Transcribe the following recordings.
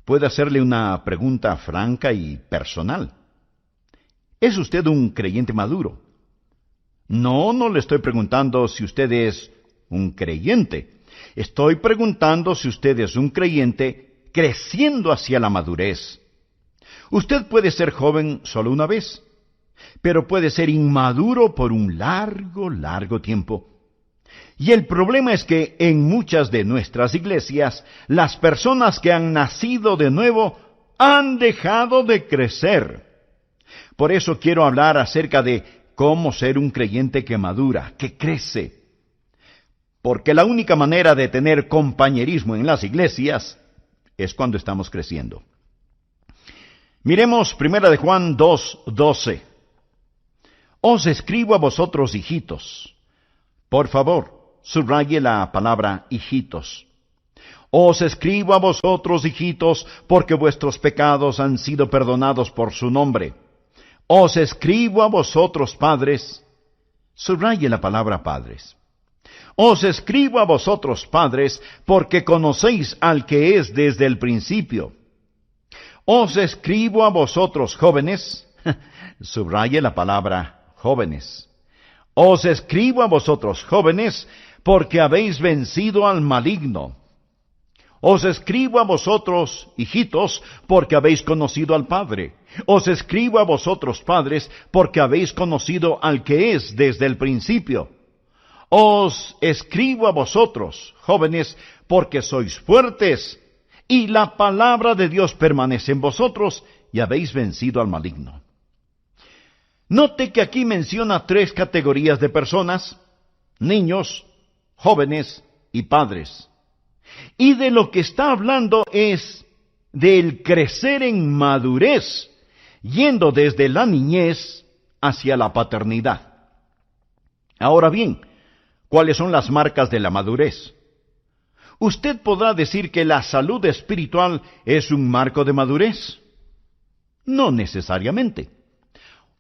puede hacerle una pregunta franca y personal. ¿Es usted un creyente maduro? No, no le estoy preguntando si usted es un creyente. Estoy preguntando si usted es un creyente creciendo hacia la madurez. Usted puede ser joven solo una vez, pero puede ser inmaduro por un largo tiempo. Y el problema es que en muchas de nuestras iglesias, las personas que han nacido de nuevo han dejado de crecer. Por eso quiero hablar acerca de cómo ser un creyente que madura, que crece. Porque la única manera de tener compañerismo en las iglesias es cuando estamos creciendo. Miremos 1 de Juan 2:12. Os escribo a vosotros, hijitos. Por favor, subraye la palabra hijitos. Os escribo a vosotros, hijitos, porque vuestros pecados han sido perdonados por su nombre. Os escribo a vosotros, padres. Subraye la palabra padres. Os escribo a vosotros, padres, porque conocéis al que es desde el principio. Os escribo a vosotros, jóvenes. Subraye la palabra jóvenes. Os escribo a vosotros, jóvenes, porque habéis vencido al maligno. Os escribo a vosotros, hijitos, porque habéis conocido al Padre. Os escribo a vosotros, padres, porque habéis conocido al que es desde el principio. Os escribo a vosotros, jóvenes, porque sois fuertes, y la palabra de Dios permanece en vosotros, y habéis vencido al maligno. Note que aquí menciona 3 categorías de personas: niños, jóvenes y padres. Y de lo que está hablando es del crecer en madurez, yendo desde la niñez hacia la paternidad. Ahora bien, ¿cuáles son las marcas de la madurez? Usted podrá decir que la salud espiritual es un marco de madurez. No necesariamente.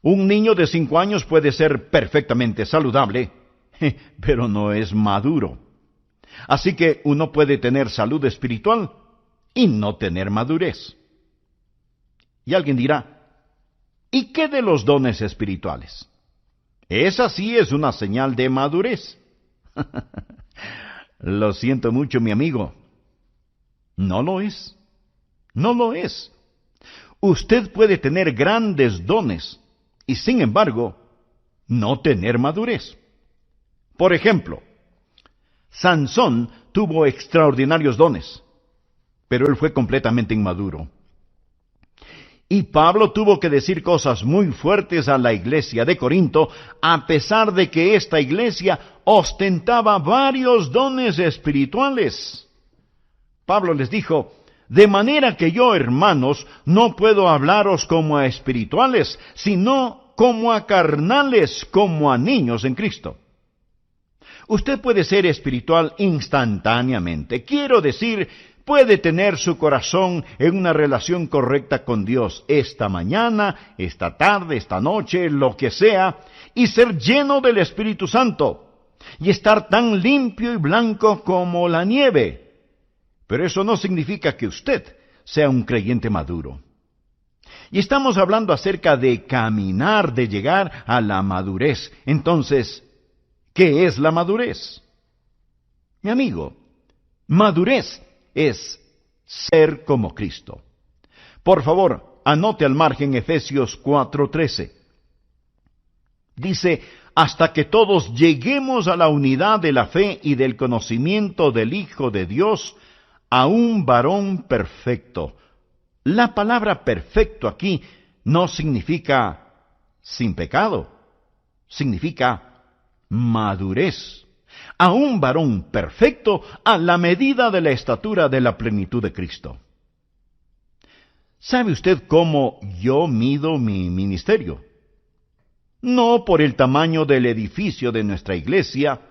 Un niño de 5 años puede ser perfectamente saludable, pero no es maduro. Así que uno puede tener salud espiritual y no tener madurez. Y alguien dirá, ¿y qué de los dones espirituales? Esa sí es una señal de madurez. Lo siento mucho, mi amigo. No lo es. No lo es. Usted puede tener grandes dones y, sin embargo, no tener madurez. Por ejemplo, Sansón tuvo extraordinarios dones, pero él fue completamente inmaduro. Y Pablo tuvo que decir cosas muy fuertes a la iglesia de Corinto, a pesar de que esta iglesia ostentaba varios dones espirituales. Pablo les dijo, de manera que yo, hermanos, no puedo hablaros como a espirituales, sino como a carnales, como a niños en Cristo. Usted puede ser espiritual instantáneamente. Quiero decir, puede tener su corazón en una relación correcta con Dios esta mañana, esta tarde, esta noche, lo que sea, y ser lleno del Espíritu Santo, y estar tan limpio y blanco como la nieve. Pero eso no significa que usted sea un creyente maduro. Y estamos hablando acerca de caminar, de llegar a la madurez. Entonces, ¿qué es la madurez? Mi amigo, madurez es ser como Cristo. Por favor, anote al margen Efesios 4:13. Dice, hasta que todos lleguemos a la unidad de la fe y del conocimiento del Hijo de Dios, a un varón perfecto. La palabra perfecto aquí no significa sin pecado, significa madurez, a un varón perfecto a la medida de la estatura de la plenitud de Cristo. ¿Sabe usted cómo yo mido mi ministerio? No por el tamaño del edificio de nuestra iglesia,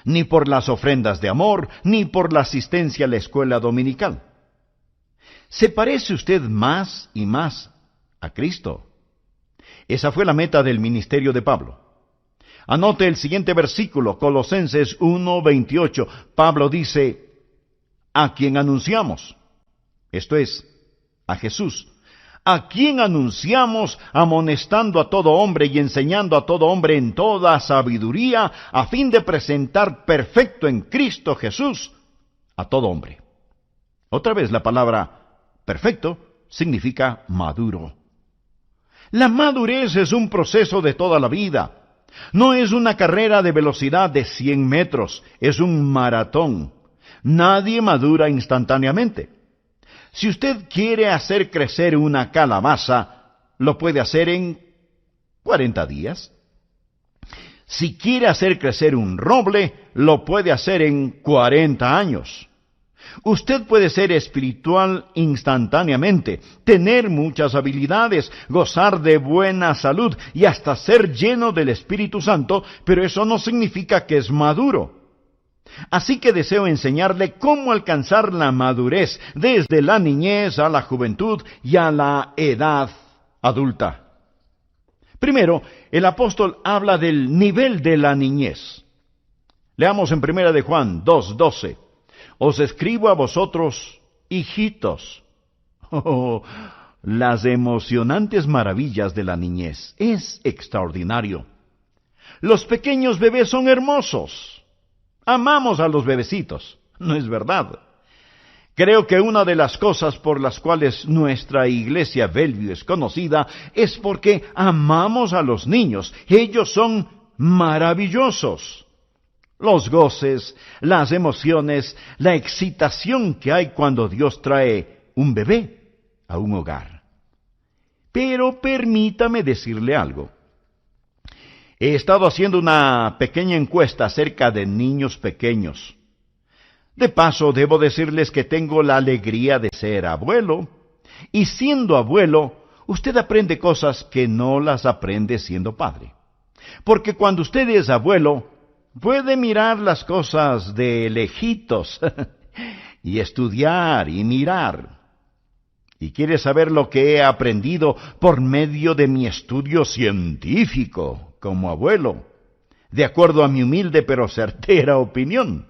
ni por las ofrendas de amor, ni por la asistencia a la escuela dominical. ¿Se parece usted más y más a Cristo? Esa fue la meta del ministerio de Pablo. Anote el siguiente versículo, Colosenses 1:28. Pablo dice, a quien anunciamos. esto es, a Jesús, a quien anunciamos amonestando a todo hombre y enseñando a todo hombre en toda sabiduría, a fin de presentar perfecto en Cristo Jesús a todo hombre. Otra vez la palabra perfecto significa maduro. La madurez es un proceso de toda la vida. No es una carrera de velocidad de 100 metros, es un maratón. Nadie madura instantáneamente. Si usted quiere hacer crecer una calabaza, lo puede hacer en 40 días. Si quiere hacer crecer un roble, lo puede hacer en 40 años. Usted puede ser espiritual instantáneamente, tener muchas habilidades, gozar de buena salud y hasta ser lleno del Espíritu Santo, pero eso no significa que es maduro. Así que deseo enseñarle cómo alcanzar la madurez desde la niñez a la juventud y a la edad adulta. Primero, el apóstol habla del nivel de la niñez. Leamos en 1 de Juan 2:12. Os escribo a vosotros, hijitos. Oh, las emocionantes maravillas de la niñez. Es extraordinario. Los pequeños bebés son hermosos. Amamos a los bebecitos, ¿no es verdad? Creo que una de las cosas por las cuales nuestra iglesia Bellevue es conocida es porque amamos a los niños. Ellos son maravillosos. Los goces, las emociones, la excitación que hay cuando Dios trae un bebé a un hogar. Pero permítame decirle algo. He estado haciendo una pequeña encuesta acerca de niños pequeños. De paso, debo decirles que tengo la alegría de ser abuelo. Y siendo abuelo, usted aprende cosas que no las aprende siendo padre. Porque cuando usted es abuelo, puede mirar las cosas de lejitos y estudiar y mirar. ¿Y quiere saber lo que he aprendido por medio de mi estudio científico como abuelo? De acuerdo a mi humilde pero certera opinión.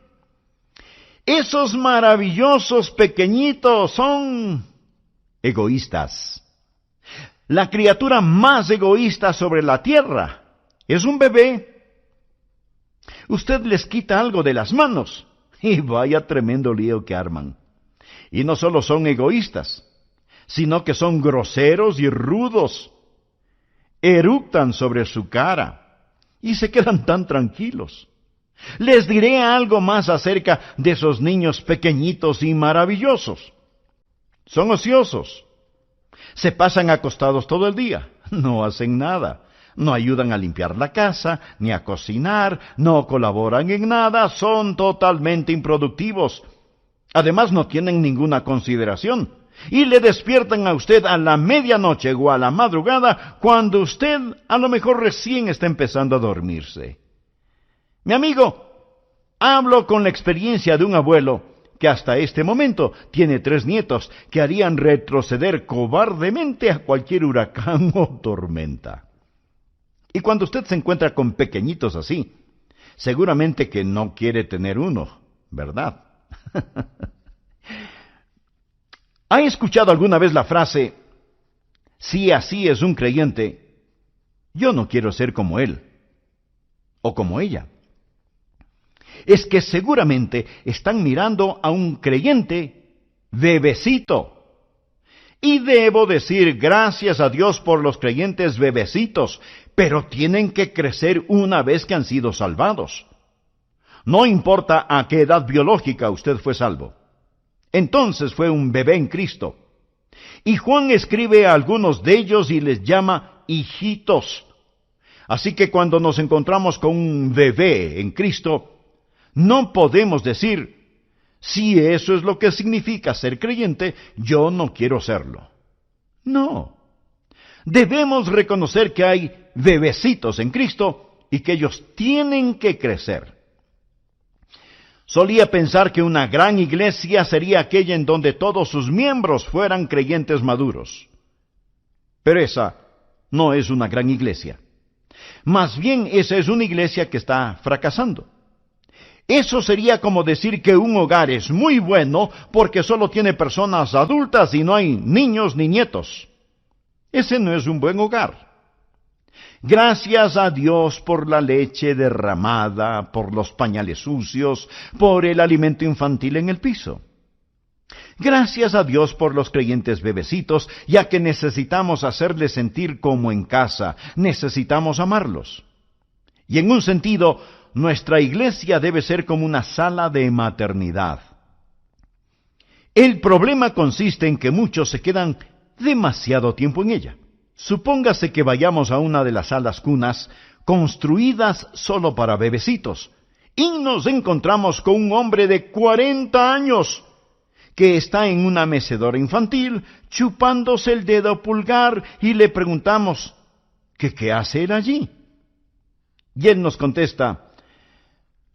Esos maravillosos pequeñitos son egoístas. La criatura más egoísta sobre la tierra es un bebé. Usted les quita algo de las manos y vaya tremendo lío que arman. Y no solo son egoístas, sino que son groseros y rudos. Eructan sobre su cara y se quedan tan tranquilos. Les diré algo más acerca de esos niños pequeñitos y maravillosos. Son ociosos. Se pasan acostados todo el día. No hacen nada. No ayudan a limpiar la casa, ni a cocinar, no colaboran en nada, son totalmente improductivos. Además, no tienen ninguna consideración. Y le despiertan a usted a la medianoche o a la madrugada, cuando usted a lo mejor recién está empezando a dormirse. Mi amigo, hablo con la experiencia de un abuelo que hasta este momento tiene 3 nietos que harían retroceder cobardemente a cualquier huracán o tormenta. Y cuando usted se encuentra con pequeñitos así, seguramente que no quiere tener uno, ¿verdad? ¿Ha escuchado alguna vez la frase, si así es un creyente, yo no quiero ser como él o como ella? Es que seguramente están mirando a un creyente bebecito. Y debo decir gracias a Dios por los creyentes bebecitos, pero tienen que crecer una vez que han sido salvados. No importa a qué edad biológica usted fue salvo. Entonces fue un bebé en Cristo. Y Juan escribe a algunos de ellos y les llama hijitos. Así que cuando nos encontramos con un bebé en Cristo, no podemos decir, si eso es lo que significa ser creyente, yo no quiero serlo. No. Debemos reconocer que hay bebecitos en Cristo y que ellos tienen que crecer. Solía pensar que una gran iglesia sería aquella en donde todos sus miembros fueran creyentes maduros. Pero esa no es una gran iglesia. Más bien, esa es una iglesia que está fracasando. Eso sería como decir que un hogar es muy bueno porque solo tiene personas adultas y no hay niños ni nietos. Ese no es un buen hogar. Gracias a Dios por la leche derramada, por los pañales sucios, por el alimento infantil en el piso. Gracias a Dios por los creyentes bebecitos, ya que necesitamos hacerles sentir como en casa, necesitamos amarlos. Y en un sentido, nuestra iglesia debe ser como una sala de maternidad. El problema consiste en que muchos se quedan demasiado tiempo en ella. Supóngase que vayamos a una de las salas cunas construidas solo para bebecitos y nos encontramos con un hombre de 40 años que está en una mecedora infantil chupándose el dedo pulgar y le preguntamos que qué hace él allí. Y él nos contesta: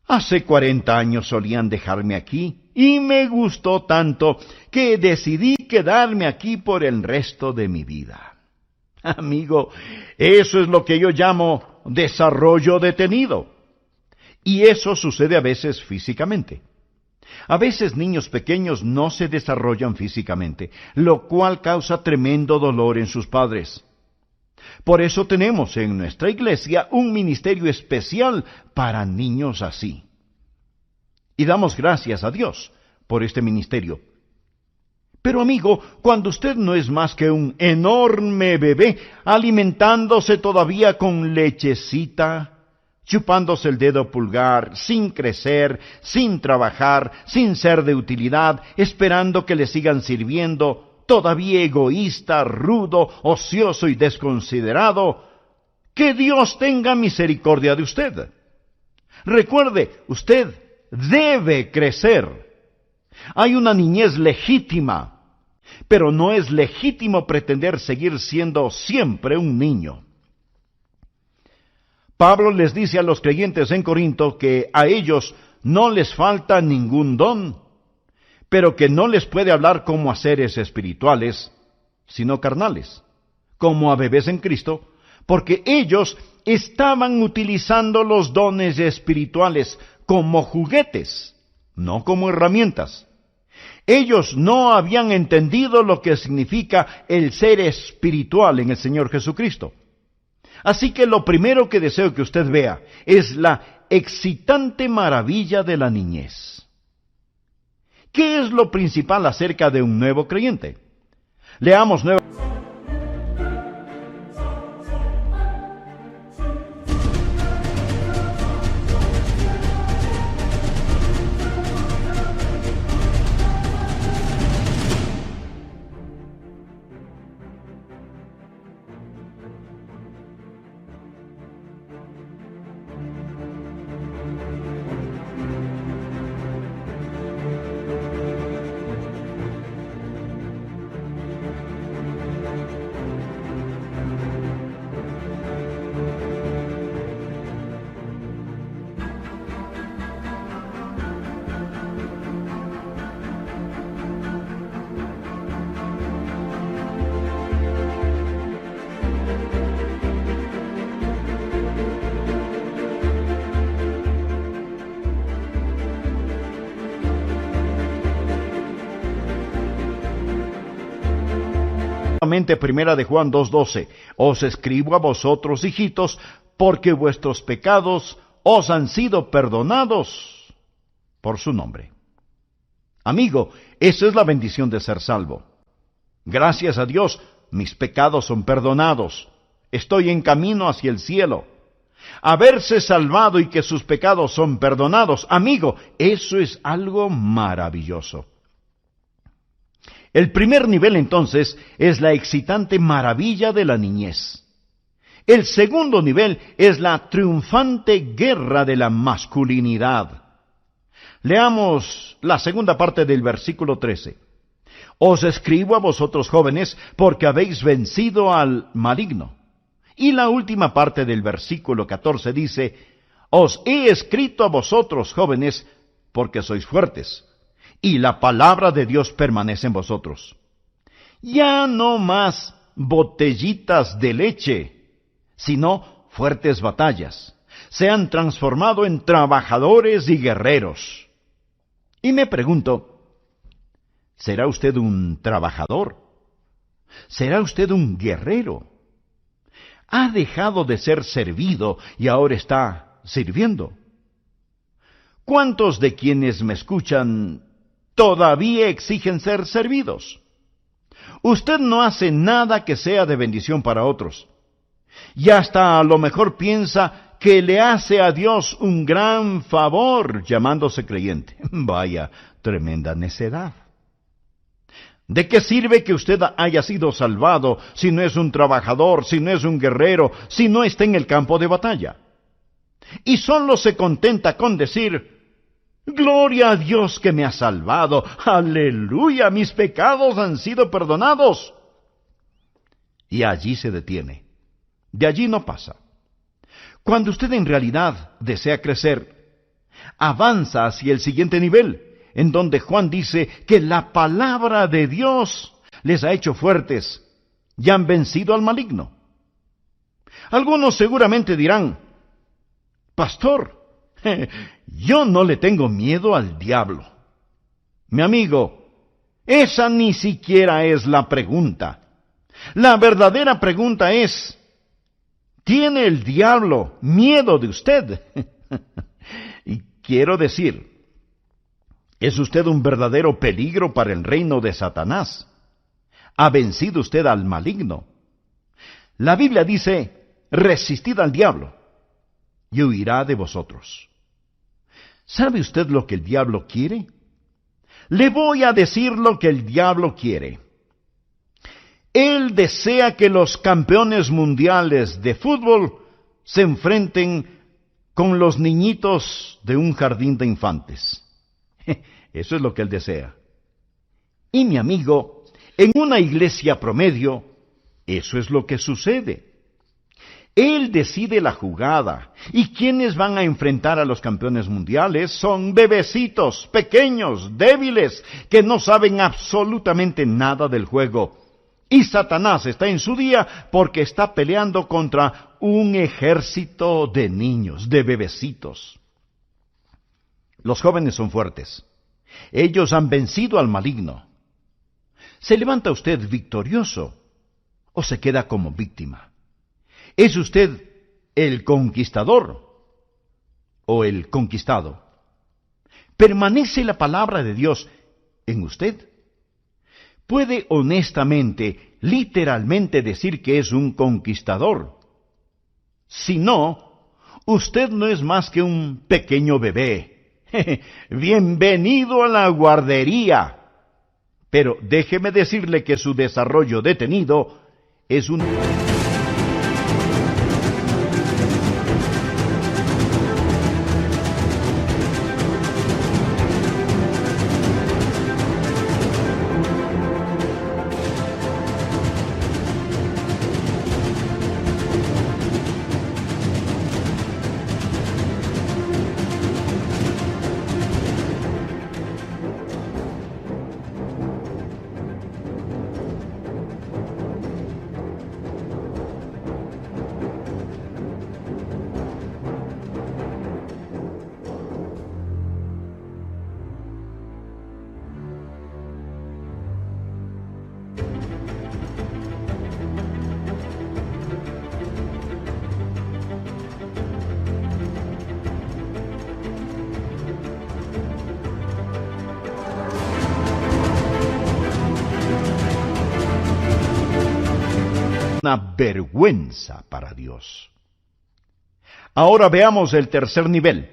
hace 40 años solían dejarme aquí y me gustó tanto que decidí quedarme aquí por el resto de mi vida. Amigo, eso es lo que yo llamo desarrollo detenido. Y eso sucede a veces físicamente. A veces niños pequeños no se desarrollan físicamente, lo cual causa tremendo dolor en sus padres. Por eso tenemos en nuestra iglesia un ministerio especial para niños así. Y damos gracias a Dios por este ministerio. Pero amigo, cuando usted no es más que un enorme bebé, alimentándose todavía con lechecita, chupándose el dedo pulgar, sin crecer, sin trabajar, sin ser de utilidad, esperando que le sigan sirviendo, todavía egoísta, rudo, ocioso y desconsiderado, que Dios tenga misericordia de usted. Recuerde, usted debe crecer. Hay una niñez legítima, pero no es legítimo pretender seguir siendo siempre un niño. Pablo les dice a los creyentes en Corinto que a ellos no les falta ningún don, pero que no les puede hablar como a seres espirituales, sino carnales, como a bebés en Cristo, porque ellos estaban utilizando los dones espirituales como juguetes, no como herramientas. Ellos no habían entendido lo que significa el ser espiritual en el Señor Jesucristo. Así que lo primero que deseo que usted vea es la excitante maravilla de la niñez. ¿Qué es lo principal acerca de un nuevo creyente? Leamos nuevamente. Primera de Juan 2:12, os escribo a vosotros, hijitos, porque vuestros pecados os han sido perdonados por su nombre. Amigo, esa es la bendición de ser salvo. Gracias a Dios, mis pecados son perdonados. Estoy en camino hacia el cielo. Haberse salvado y que sus pecados son perdonados, amigo, eso es algo maravilloso. El primer nivel, entonces, es la excitante maravilla de la niñez. El segundo nivel es la triunfante guerra de la masculinidad. Leamos la segunda parte del versículo 13. Os escribo a vosotros jóvenes porque habéis vencido al maligno. Y la última parte del versículo 14 dice, os he escrito a vosotros jóvenes porque sois fuertes. Y la palabra de Dios permanece en vosotros. Ya no más botellitas de leche, sino fuertes batallas. se han transformado en trabajadores y guerreros. Y me pregunto, ¿será usted un trabajador? ¿Será usted un guerrero? ¿Ha dejado de ser servido y ahora está sirviendo? ¿Cuántos de quienes me escuchan todavía exigen ser servidos? Usted no hace nada que sea de bendición para otros. Y hasta a lo mejor piensa que le hace a Dios un gran favor llamándose creyente. Vaya, tremenda necedad. ¿De qué sirve que usted haya sido salvado si no es un trabajador, si no es un guerrero, si no está en el campo de batalla? Y solo se contenta con decir: «Gloria a Dios que me ha salvado, aleluya, mis pecados han sido perdonados». Y allí se detiene. De allí no pasa. Cuando usted en realidad desea crecer, avanza hacia el siguiente nivel, en donde Juan dice que la palabra de Dios les ha hecho fuertes y han vencido al maligno. Algunos seguramente dirán: «Pastor, yo no le tengo miedo al diablo». Mi amigo, esa ni siquiera es la pregunta. La verdadera pregunta es: ¿tiene el diablo miedo de usted? Y quiero decir, ¿es usted un verdadero peligro para el reino de Satanás? ¿Ha vencido usted al maligno? La Biblia dice: «Resistid al diablo, y huirá de vosotros». ¿Sabe usted lo que el diablo quiere? Le voy a decir lo que el diablo quiere. Él desea que los campeones mundiales de fútbol se enfrenten con los niñitos de un jardín de infantes. Eso es lo que él desea. Y mi amigo, en una iglesia promedio, eso es lo que sucede. Él decide la jugada, y quienes van a enfrentar a los campeones mundiales son bebecitos, pequeños, débiles, que no saben absolutamente nada del juego. Y Satanás está en su día porque está peleando contra un ejército de niños, de bebecitos. Los jóvenes son fuertes. Ellos han vencido al maligno. ¿Se levanta usted victorioso o se queda como víctima? ¿Es usted el conquistador o el conquistado? ¿Permanece la palabra de Dios en usted? ¿Puede honestamente, literalmente decir que es un conquistador? Si no, usted no es más que un pequeño bebé. Bienvenido a la guardería. Pero déjeme decirle que su desarrollo detenido es un... una vergüenza para Dios. Ahora veamos el tercer nivel,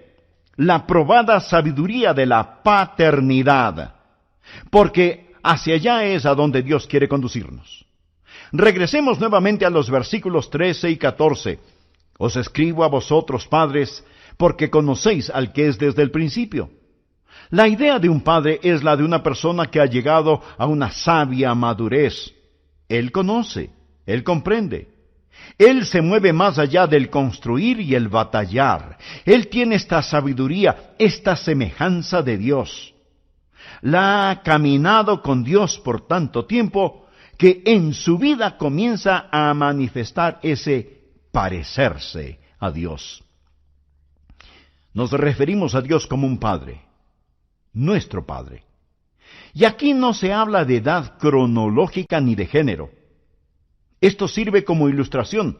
la probada sabiduría de la paternidad, porque hacia allá es a donde Dios quiere conducirnos. Regresemos nuevamente a los versículos 13 y 14. Os escribo a vosotros, padres, porque conocéis al que es desde el principio. La idea de un padre es la de una persona que ha llegado a una sabia madurez. Él conoce, él comprende. Él se mueve más allá del construir y el batallar. Él tiene esta sabiduría, esta semejanza de Dios. La ha caminado con Dios por tanto tiempo que en su vida comienza a manifestar ese parecerse a Dios. Nos referimos a Dios como un Padre, nuestro Padre. Y aquí no se habla de edad cronológica ni de género. Esto sirve como ilustración,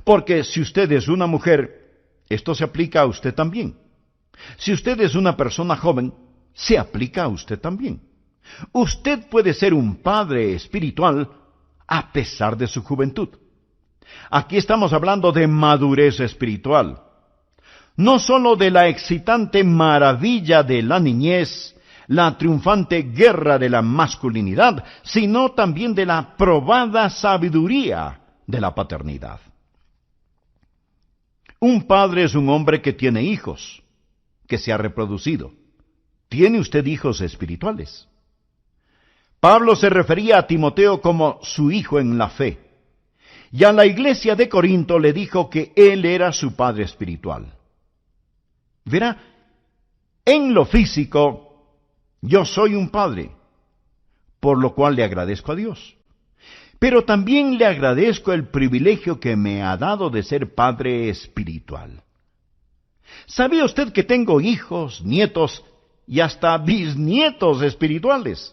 porque si usted es una mujer, esto se aplica a usted también. Si usted es una persona joven, se aplica a usted también. Usted puede ser un padre espiritual a pesar de su juventud. Aquí estamos hablando de madurez espiritual. No sólo de la excitante maravilla de la niñez, la triunfante guerra de la masculinidad, sino también de la probada sabiduría de la paternidad. Un padre es un hombre que tiene hijos, que se ha reproducido. ¿Tiene usted hijos espirituales? Pablo se refería a Timoteo como su hijo en la fe, y a la iglesia de Corinto le dijo que él era su padre espiritual. Verá, en lo físico, yo soy un padre, por lo cual le agradezco a Dios. Pero también le agradezco el privilegio que me ha dado de ser padre espiritual. ¿Sabía usted que tengo hijos, nietos y hasta bisnietos espirituales?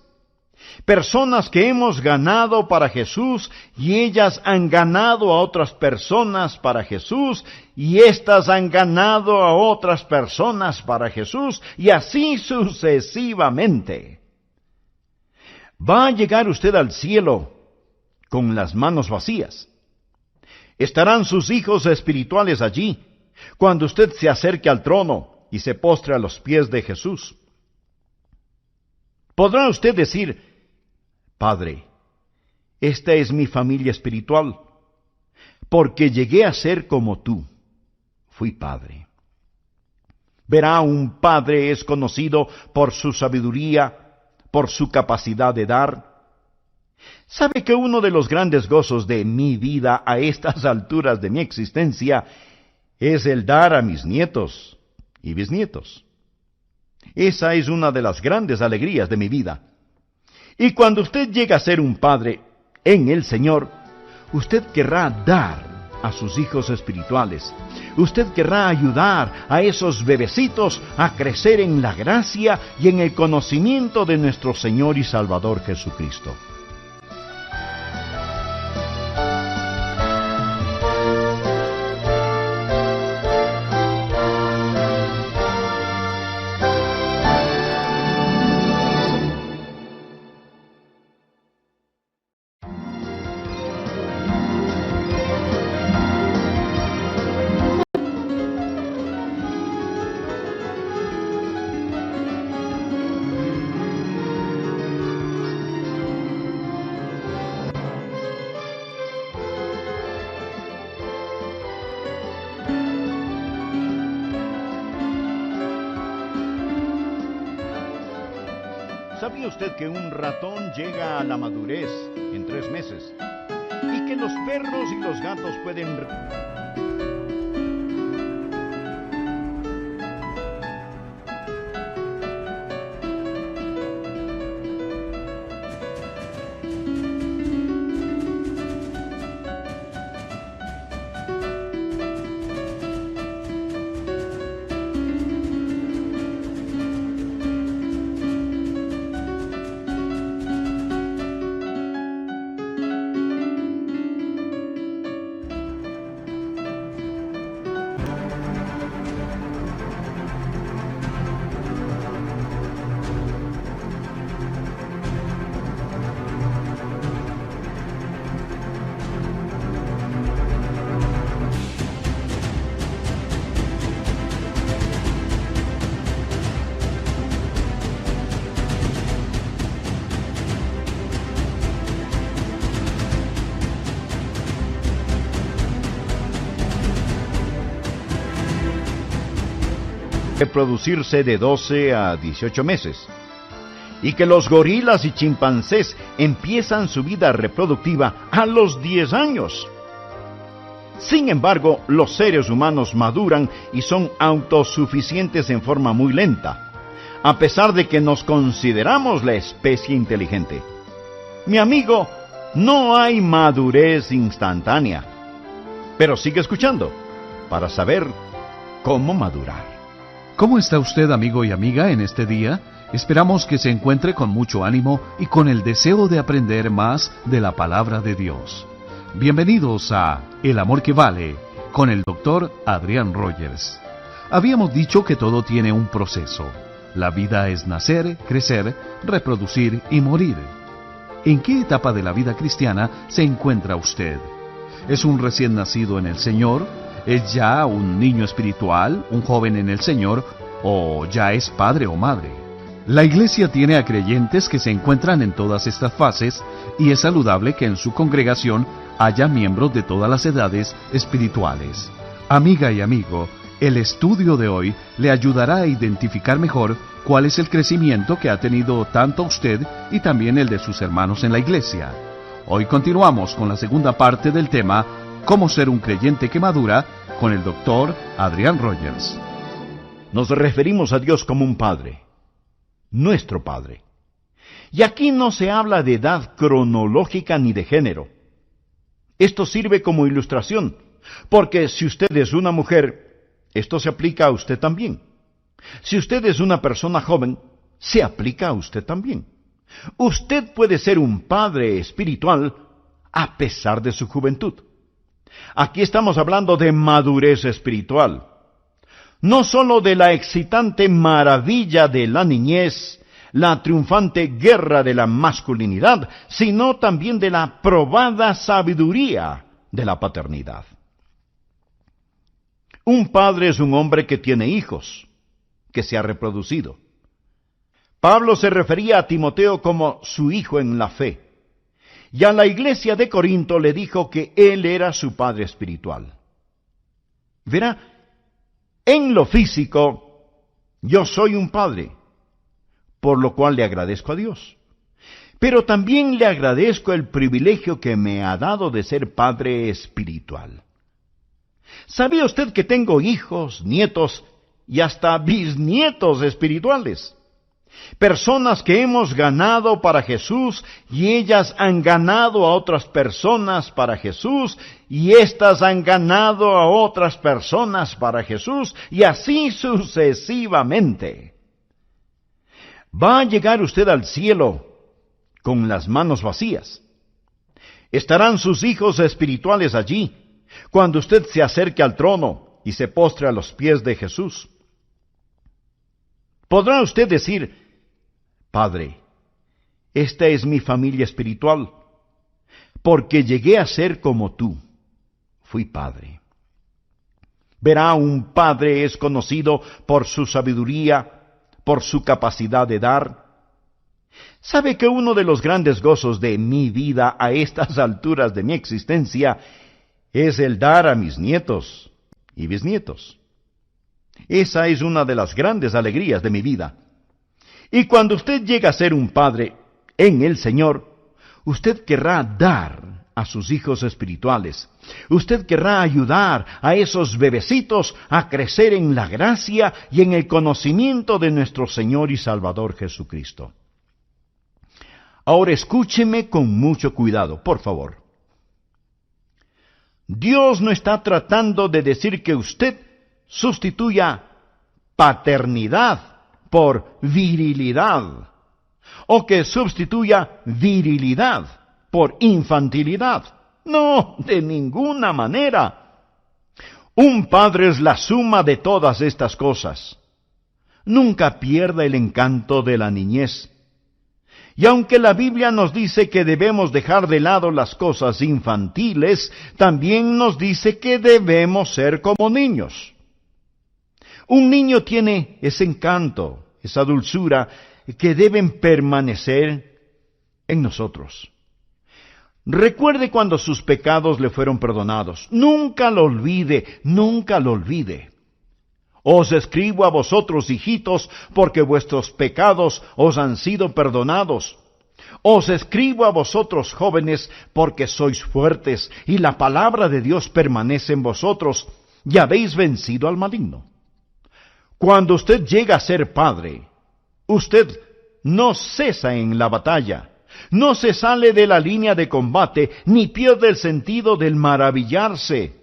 Personas que hemos ganado para Jesús y ellas han ganado a otras personas para Jesús y éstas han ganado a otras personas para Jesús y así sucesivamente. ¿Va a llegar usted al cielo con las manos vacías? ¿Estarán sus hijos espirituales allí cuando usted se acerque al trono y se postre a los pies de Jesús? ¿Podrá usted decir: Padre, esta es mi familia espiritual, porque llegué a ser como tú, fui padre? Verá, un padre es conocido por su sabiduría, por su capacidad de dar. ¿Sabe que uno de los grandes gozos de mi vida a estas alturas de mi existencia es el dar a mis nietos y bisnietos? Esa es una de las grandes alegrías de mi vida. Y cuando usted llega a ser un padre en el Señor, usted querrá dar a sus hijos espirituales. Usted querrá ayudar a esos bebecitos a crecer en la gracia y en el conocimiento de nuestro Señor y Salvador Jesucristo. ¿Sabía usted que un ratón llega a la madurez en 3 meses? Y que los perros y los gatos pueden... reproducirse de 12 a 18 meses, y que los gorilas y chimpancés empiezan su vida reproductiva a los 10 años. Sin embargo, los seres humanos maduran y son autosuficientes en forma muy lenta, a pesar de que nos consideramos la especie inteligente. Mi amigo, no hay madurez instantánea, pero sigue escuchando para saber cómo madurar. ¿Cómo está usted, amigo y amiga, en este día? Esperamos que se encuentre con mucho ánimo y con el deseo de aprender más de la palabra de Dios. Bienvenidos a El Amor que Vale, con el Dr. Adrián Rogers. Habíamos dicho que todo tiene un proceso. La vida es nacer, crecer, reproducir y morir. ¿En qué etapa de la vida cristiana se encuentra usted? ¿Es un recién nacido en el Señor? ¿Es ya un niño espiritual, un joven en el Señor, o ya es padre o madre? La Iglesia tiene a creyentes que se encuentran en todas estas fases, y es saludable que en su congregación haya miembros de todas las edades espirituales. Amiga y amigo, el estudio de hoy le ayudará a identificar mejor cuál es el crecimiento que ha tenido tanto usted y también el de sus hermanos en la Iglesia. Hoy continuamos con la segunda parte del tema Cómo ser un creyente que madura, con el Dr. Adrián Rogers. Nos referimos a Dios como un Padre, nuestro Padre. Y aquí no se habla de edad cronológica ni de género. Esto sirve como ilustración, porque si usted es una mujer, esto se aplica a usted también. Si usted es una persona joven, se aplica a usted también. Usted puede ser un padre espiritual a pesar de su juventud. Aquí estamos hablando de madurez espiritual. No sólo de la excitante maravilla de la niñez, la triunfante guerra de la masculinidad, sino también de la probada sabiduría de la paternidad. Un padre es un hombre que tiene hijos, que se ha reproducido. Pablo se refería a Timoteo como su hijo en la fe. Y a la iglesia de Corinto le dijo que él era su padre espiritual. Verá, en lo físico, yo soy un padre, por lo cual le agradezco a Dios. Pero también le agradezco el privilegio que me ha dado de ser padre espiritual. ¿Sabía usted que tengo hijos, nietos y hasta bisnietos espirituales? Personas que hemos ganado para Jesús y ellas han ganado a otras personas para Jesús y éstas han ganado a otras personas para Jesús y así sucesivamente. ¿Va a llegar usted al cielo con las manos vacías? ¿Estarán sus hijos espirituales allí cuando usted se acerque al trono y se postre a los pies de Jesús? ¿Podrá usted decir: Padre, esta es mi familia espiritual, porque llegué a ser como tú, fui padre? Verá, un padre es conocido por su sabiduría, por su capacidad de dar. ¿Sabe que uno de los grandes gozos de mi vida a estas alturas de mi existencia es el dar a mis nietos y bisnietos? Esa es una de las grandes alegrías de mi vida. Y cuando usted llega a ser un padre en el Señor, usted querrá dar a sus hijos espirituales. Usted querrá ayudar a esos bebecitos a crecer en la gracia y en el conocimiento de nuestro Señor y Salvador Jesucristo. Ahora escúcheme con mucho cuidado, por favor. Dios no está tratando de decir que usted sustituya paternidad por virilidad, o que sustituya virilidad por infantilidad. No, de ninguna manera. Un padre es la suma de todas estas cosas. Nunca pierda el encanto de la niñez. Y aunque la Biblia nos dice que debemos dejar de lado las cosas infantiles, también nos dice que debemos ser como niños. Un niño tiene ese encanto, esa dulzura, que deben permanecer en nosotros. Recuerde cuando sus pecados le fueron perdonados. Nunca lo olvide, nunca lo olvide. Os escribo a vosotros, hijitos, porque vuestros pecados os han sido perdonados. Os escribo a vosotros, jóvenes, porque sois fuertes, y la palabra de Dios permanece en vosotros, y habéis vencido al maligno. Cuando usted llega a ser padre, usted no cesa en la batalla, no se sale de la línea de combate, ni pierde el sentido del maravillarse.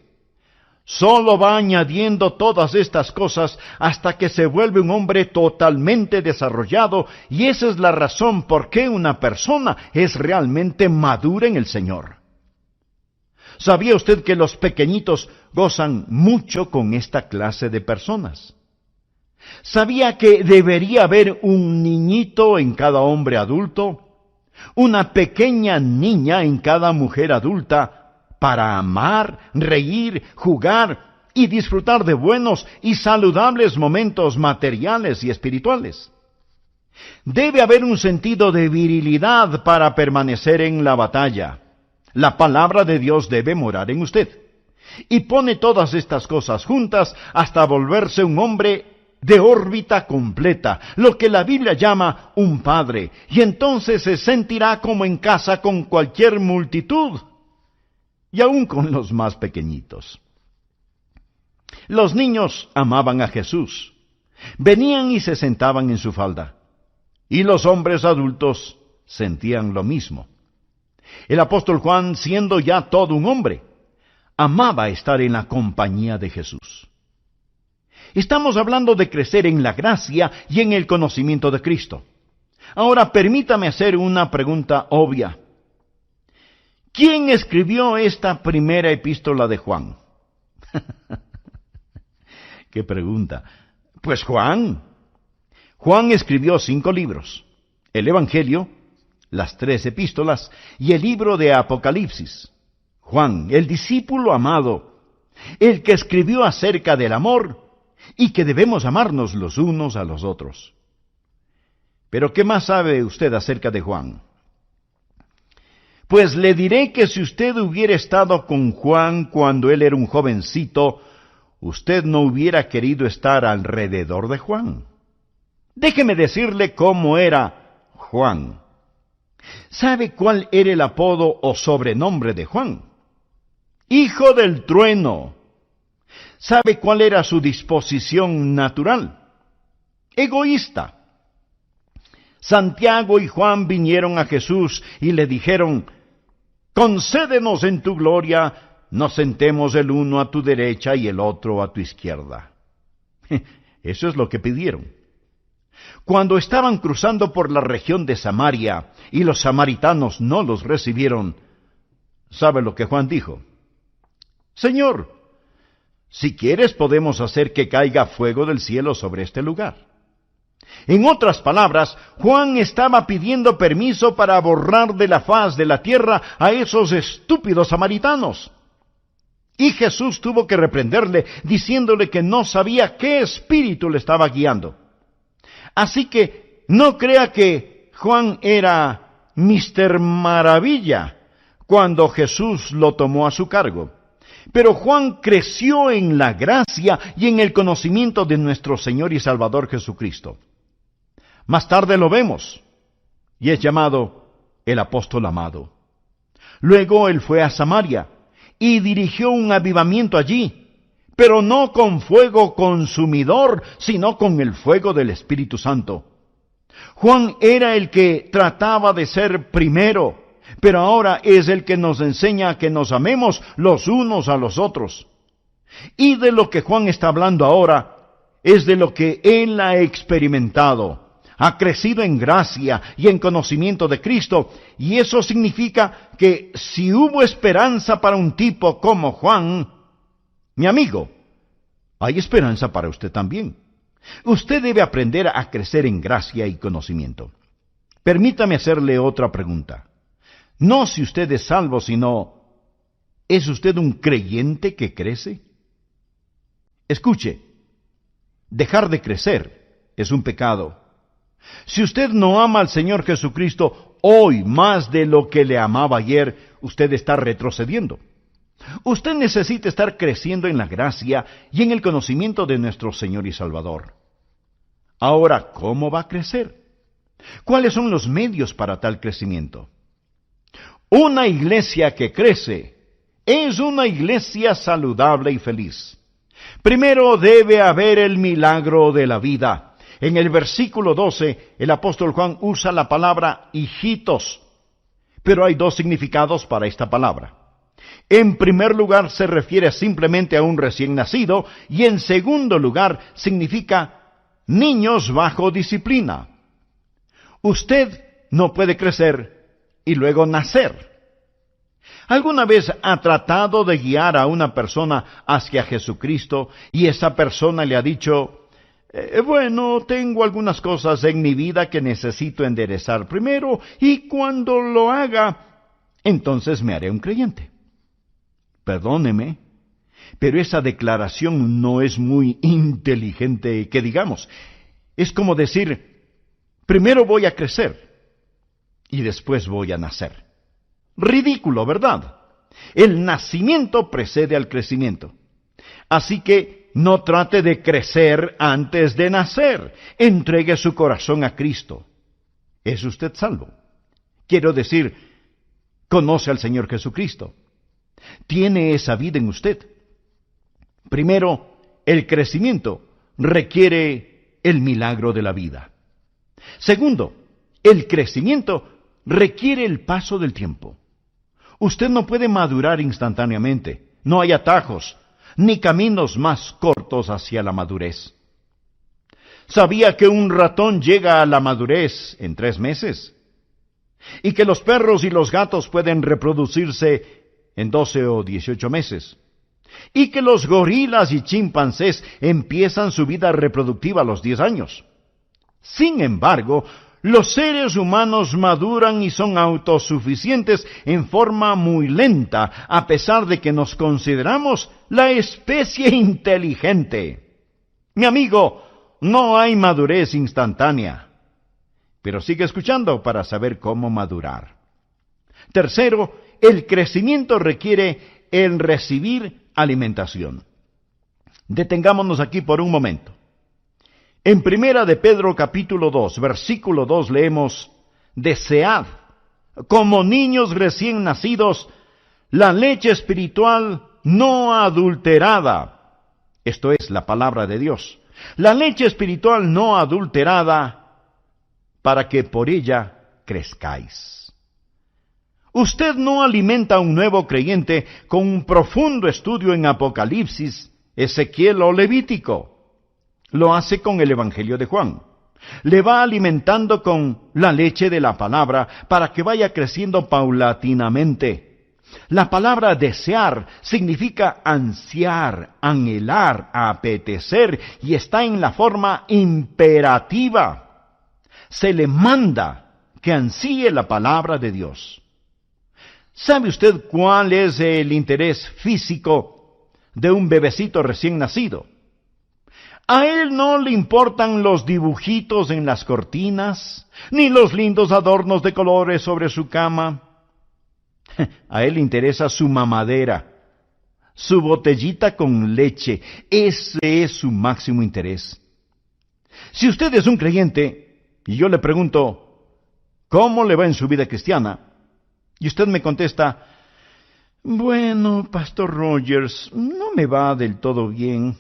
Solo va añadiendo todas estas cosas hasta que se vuelve un hombre totalmente desarrollado, y esa es la razón por qué una persona es realmente madura en el Señor. ¿Sabía usted que los pequeñitos gozan mucho con esta clase de personas? ¿Sabía que debería haber un niñito en cada hombre adulto? Una pequeña niña en cada mujer adulta, para amar, reír, jugar y disfrutar de buenos y saludables momentos materiales y espirituales. Debe haber un sentido de virilidad para permanecer en la batalla. La palabra de Dios debe morar en usted. Y pone todas estas cosas juntas hasta volverse un hombre de órbita completa, lo que la Biblia llama un padre, y entonces se sentirá como en casa con cualquier multitud, y aún con los más pequeñitos. Los niños amaban a Jesús. Venían y se sentaban en su falda. Y los hombres adultos sentían lo mismo. El apóstol Juan, siendo ya todo un hombre, amaba estar en la compañía de Jesús. Estamos hablando de crecer en la gracia y en el conocimiento de Cristo. Ahora permítame hacer una pregunta obvia. ¿Quién escribió esta primera epístola de Juan? ¿Qué pregunta? Pues Juan. Juan escribió 5 libros: el Evangelio, las 3 epístolas y el libro de Apocalipsis. Juan, el discípulo amado, el que escribió acerca del amor y que debemos amarnos los unos a los otros. Pero ¿qué más sabe usted acerca de Juan? Pues le diré que si usted hubiera estado con Juan cuando él era un jovencito, usted no hubiera querido estar alrededor de Juan. Déjeme decirle cómo era Juan. ¿Sabe cuál era el apodo o sobrenombre de Juan? Hijo del trueno. ¿Sabe cuál era su disposición natural? Egoísta. Santiago y Juan vinieron a Jesús y le dijeron: concédenos en tu gloria, nos sentemos el uno a tu derecha y el otro a tu izquierda. Eso es lo que pidieron. Cuando estaban cruzando por la región de Samaria y los samaritanos no los recibieron, ¿sabe lo que Juan dijo? Señor, si quieres podemos hacer que caiga fuego del cielo sobre este lugar. En otras palabras, Juan estaba pidiendo permiso para borrar de la faz de la tierra a esos estúpidos samaritanos. Y Jesús tuvo que reprenderle, diciéndole que no sabía qué espíritu le estaba guiando. Así que no crea que Juan era Mr. Maravilla cuando Jesús lo tomó a su cargo. Pero Juan creció en la gracia y en el conocimiento de nuestro Señor y Salvador Jesucristo. Más tarde lo vemos, y es llamado el apóstol amado. Luego él fue a Samaria y dirigió un avivamiento allí, pero no con fuego consumidor, sino con el fuego del Espíritu Santo. Juan era el que trataba de ser primero, pero ahora es el que nos enseña que nos amemos los unos a los otros. Y de lo que Juan está hablando ahora es de lo que él ha experimentado. Ha crecido en gracia y en conocimiento de Cristo, y eso significa que si hubo esperanza para un tipo como Juan, mi amigo, hay esperanza para usted también. Usted debe aprender a crecer en gracia y conocimiento. Permítame hacerle otra pregunta. No si usted es salvo, sino, ¿es usted un creyente que crece? Escuche, dejar de crecer es un pecado. Si usted no ama al Señor Jesucristo hoy más de lo que le amaba ayer, usted está retrocediendo. Usted necesita estar creciendo en la gracia y en el conocimiento de nuestro Señor y Salvador. Ahora, ¿cómo va a crecer? ¿Cuáles son los medios para tal crecimiento? Una iglesia que crece es una iglesia saludable y feliz. Primero debe haber el milagro de la vida. En el versículo 12, el apóstol Juan usa la palabra hijitos, pero hay 2 significados para esta palabra. En primer lugar, se refiere simplemente a un recién nacido, y en segundo lugar, significa niños bajo disciplina. Usted no puede crecer y luego nacer. ¿Alguna vez ha tratado de guiar a una persona hacia Jesucristo y esa persona le ha dicho, bueno, tengo algunas cosas en mi vida que necesito enderezar primero, y cuando lo haga, entonces me haré un creyente? Perdóneme, pero esa declaración no es muy inteligente, que digamos. Es como decir, primero voy a crecer y después voy a nacer. Ridículo, ¿verdad? El nacimiento precede al crecimiento. Así que no trate de crecer antes de nacer. Entregue su corazón a Cristo. ¿Es usted salvo? Quiero decir, conoce al Señor Jesucristo. Tiene esa vida en usted. Primero, el crecimiento requiere el milagro de la vida. Segundo, el crecimiento requiere el paso del tiempo. Usted no puede madurar instantáneamente. No hay atajos, ni caminos más cortos hacia la madurez. ¿Sabía que un ratón llega a la madurez en 3 meses? Y que los perros y los gatos pueden reproducirse en 12 o 18 meses. Y que los gorilas y chimpancés empiezan su vida reproductiva a los 10 años. Sin embargo, los seres humanos maduran y son autosuficientes en forma muy lenta, a pesar de que nos consideramos la especie inteligente. Mi amigo, no hay madurez instantánea. Pero sigue escuchando para saber cómo madurar. Tercero, el crecimiento requiere el recibir alimentación. Detengámonos aquí por un momento. En Primera de Pedro capítulo 2, versículo 2 leemos, desead, como niños recién nacidos, la leche espiritual no adulterada. Esto es la palabra de Dios. La leche espiritual no adulterada, para que por ella crezcáis. Usted no alimenta a un nuevo creyente con un profundo estudio en Apocalipsis, Ezequiel o Levítico. Lo hace con el Evangelio de Juan. Le va alimentando con la leche de la palabra para que vaya creciendo paulatinamente. La palabra desear significa ansiar, anhelar, apetecer, y está en la forma imperativa. Se le manda que ansíe la palabra de Dios. ¿Sabe usted cuál es el interés físico de un bebecito recién nacido? A él no le importan los dibujitos en las cortinas, ni los lindos adornos de colores sobre su cama. A él le interesa su mamadera, su botellita con leche. Ese es su máximo interés. Si usted es un creyente, y yo le pregunto, ¿cómo le va en su vida cristiana? Y usted me contesta, bueno, Pastor Rogers, no me va del todo bien.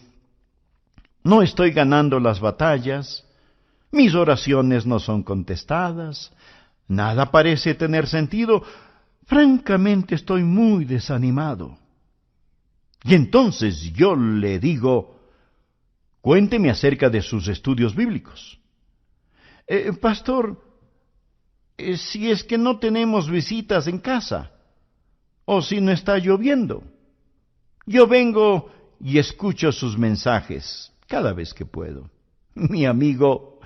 No estoy ganando las batallas, mis oraciones no son contestadas, nada parece tener sentido, francamente estoy muy desanimado. Y entonces yo le digo, cuénteme acerca de sus estudios bíblicos. Pastor, si es que no tenemos visitas en casa, o si no está lloviendo, yo vengo y escucho sus mensajes cada vez que puedo. Mi amigo,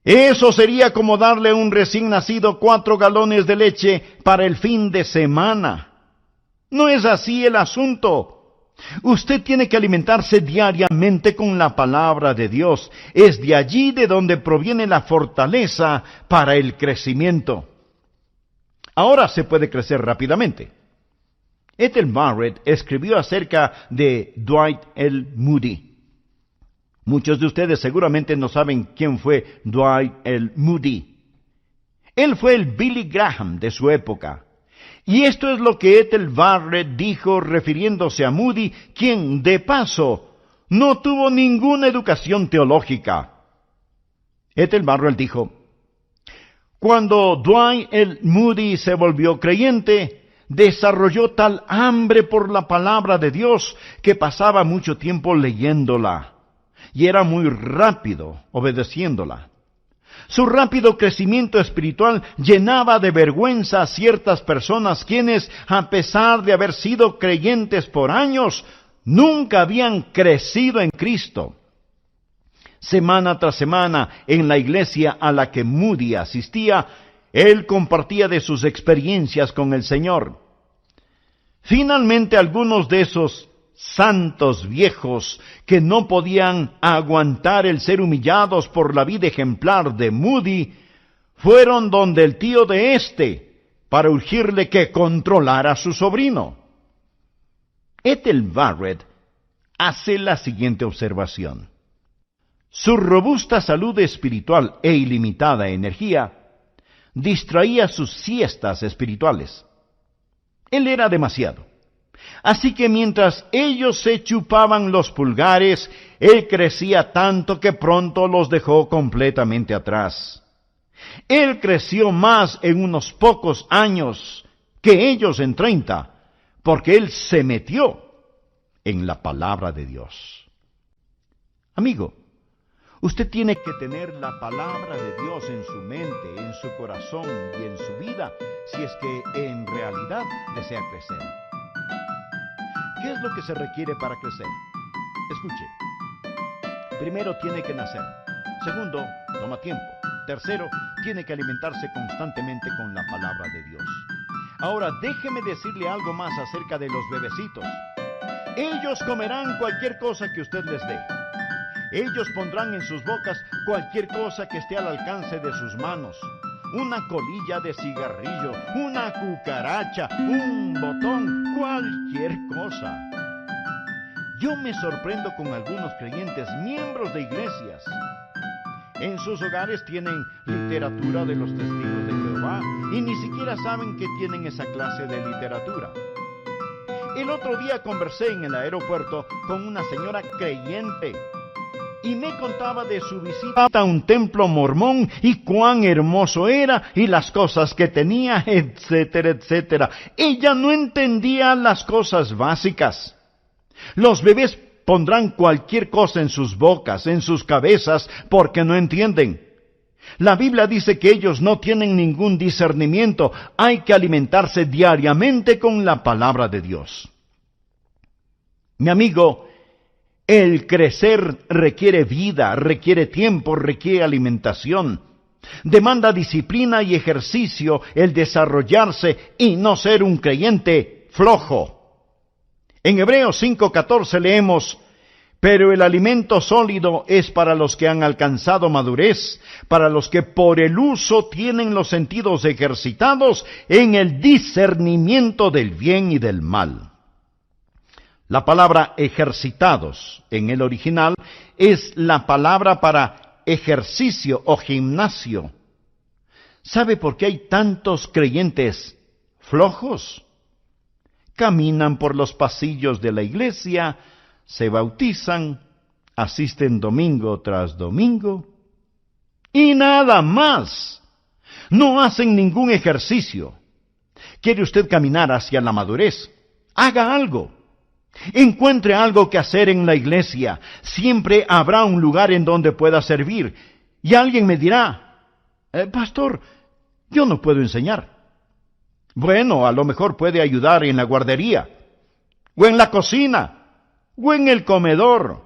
eso sería como darle a un recién nacido 4 galones de leche para el fin de semana. No es así el asunto. Usted tiene que alimentarse diariamente con la palabra de Dios. Es de allí de donde proviene la fortaleza para el crecimiento. Ahora se puede crecer rápidamente. Ethel Barrett escribió acerca de Dwight L. Moody. Muchos de ustedes seguramente no saben quién fue Dwight L. Moody. Él fue el Billy Graham de su época. Y esto es lo que Ethel Barrett dijo refiriéndose a Moody, quien, de paso, no tuvo ninguna educación teológica. Ethel Barrett dijo, cuando Dwight L. Moody se volvió creyente, desarrolló tal hambre por la palabra de Dios que pasaba mucho tiempo leyéndola y era muy rápido obedeciéndola. Su rápido crecimiento espiritual llenaba de vergüenza a ciertas personas quienes, a pesar de haber sido creyentes por años, nunca habían crecido en Cristo. Semana tras semana, en la iglesia a la que Moody asistía, él compartía de sus experiencias con el Señor. Finalmente, algunos de esos santos viejos que no podían aguantar el ser humillados por la vida ejemplar de Moody, fueron donde el tío de para urgirle que controlara a su sobrino. Ethel Barrett hace la siguiente observación. Su robusta salud espiritual e ilimitada energía distraía sus siestas espirituales. Él era demasiado. Así que mientras ellos se chupaban los pulgares, él crecía tanto que pronto los dejó completamente atrás. Él creció más en unos pocos años que ellos en 30, porque él se metió en la palabra de Dios. Amigo, usted tiene que tener la palabra de Dios en su mente, en su corazón y en su vida, si es que en realidad desea crecer. ¿Qué es lo que se requiere para crecer? Escuche. Primero, tiene que nacer. Segundo, toma tiempo. Tercero, tiene que alimentarse constantemente con la palabra de Dios. Ahora, déjeme decirle algo más acerca de los bebecitos. Ellos comerán cualquier cosa que usted les dé. Ellos pondrán en sus bocas cualquier cosa que esté al alcance de sus manos. Una colilla de cigarrillo, una cucaracha, un botón, cualquier cosa. Yo me sorprendo con algunos creyentes, miembros de iglesias. En sus hogares tienen literatura de los testigos de Jehová y ni siquiera saben que tienen esa clase de literatura. El otro día conversé en el aeropuerto con una señora creyente y me contaba de su visita a un templo mormón y cuán hermoso era y las cosas que tenía, etcétera, etcétera. Ella no entendía las cosas básicas. Los bebés pondrán cualquier cosa en sus bocas, en sus cabezas, porque no entienden. La Biblia dice que ellos no tienen ningún discernimiento. Hay que alimentarse diariamente con la palabra de Dios. Mi amigo, el crecer requiere vida, requiere tiempo, requiere alimentación. Demanda disciplina y ejercicio el desarrollarse y no ser un creyente flojo. En Hebreos 5:14 leemos: pero el alimento sólido es para los que han alcanzado madurez, para los que por el uso tienen los sentidos ejercitados en el discernimiento del bien y del mal. La palabra ejercitados en el original es la palabra para ejercicio o gimnasio. ¿Sabe por qué hay tantos creyentes flojos? Caminan por los pasillos de la iglesia, se bautizan, asisten domingo tras domingo y nada más. No hacen ningún ejercicio. ¿Quiere usted caminar hacia la madurez? Haga algo. Encuentre algo que hacer en la iglesia. Siempre habrá un lugar en donde pueda servir. Y alguien me dirá: pastor, yo no puedo enseñar. Bueno, a lo mejor puede ayudar en la guardería, o en la cocina, o en el comedor.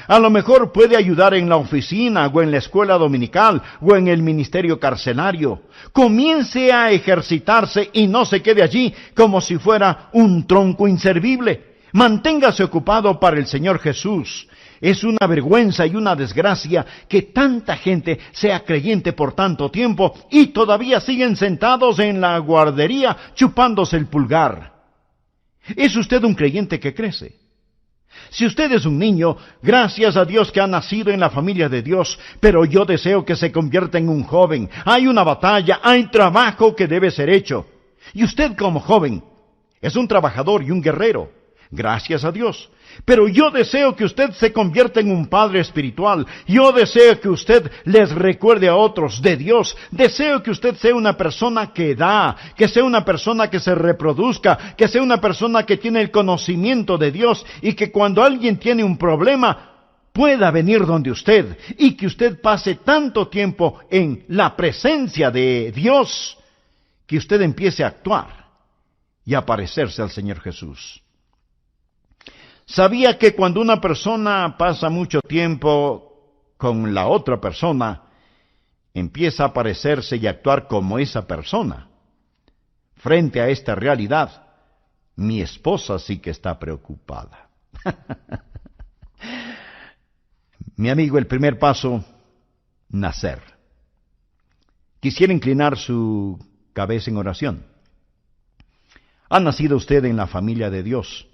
A lo mejor puede ayudar en la oficina, o en la escuela dominical, o en el ministerio carcelario. Comience a ejercitarse y no se quede allí como si fuera un tronco inservible. Manténgase ocupado para el Señor Jesús. Es una vergüenza y una desgracia que tanta gente sea creyente por tanto tiempo y todavía siguen sentados en la guardería chupándose el pulgar. ¿Es usted un creyente que crece? Si usted es un niño, gracias a Dios que ha nacido en la familia de Dios, pero yo deseo que se convierta en un joven. Hay una batalla, hay trabajo que debe ser hecho. Y usted como joven es un trabajador y un guerrero. Gracias a Dios. Pero yo deseo que usted se convierta en un padre espiritual. Yo deseo que usted les recuerde a otros de Dios. Deseo que usted sea una persona que da, que sea una persona que se reproduzca, que sea una persona que tiene el conocimiento de Dios y que cuando alguien tiene un problema pueda venir donde usted y que usted pase tanto tiempo en la presencia de Dios que usted empiece a actuar y a parecerse al Señor Jesús. Sabía que cuando una persona pasa mucho tiempo con la otra persona, empieza a parecerse y a actuar como esa persona. Frente a esta realidad, mi esposa sí que está preocupada. Mi amigo, el primer paso, nacer. Quisiera inclinar su cabeza en oración. Ha nacido usted en la familia de Dios.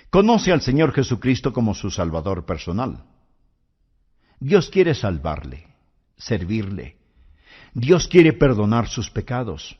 Conoce al Señor Jesucristo como su Salvador personal. Dios quiere salvarle, servirle. Dios quiere perdonar sus pecados.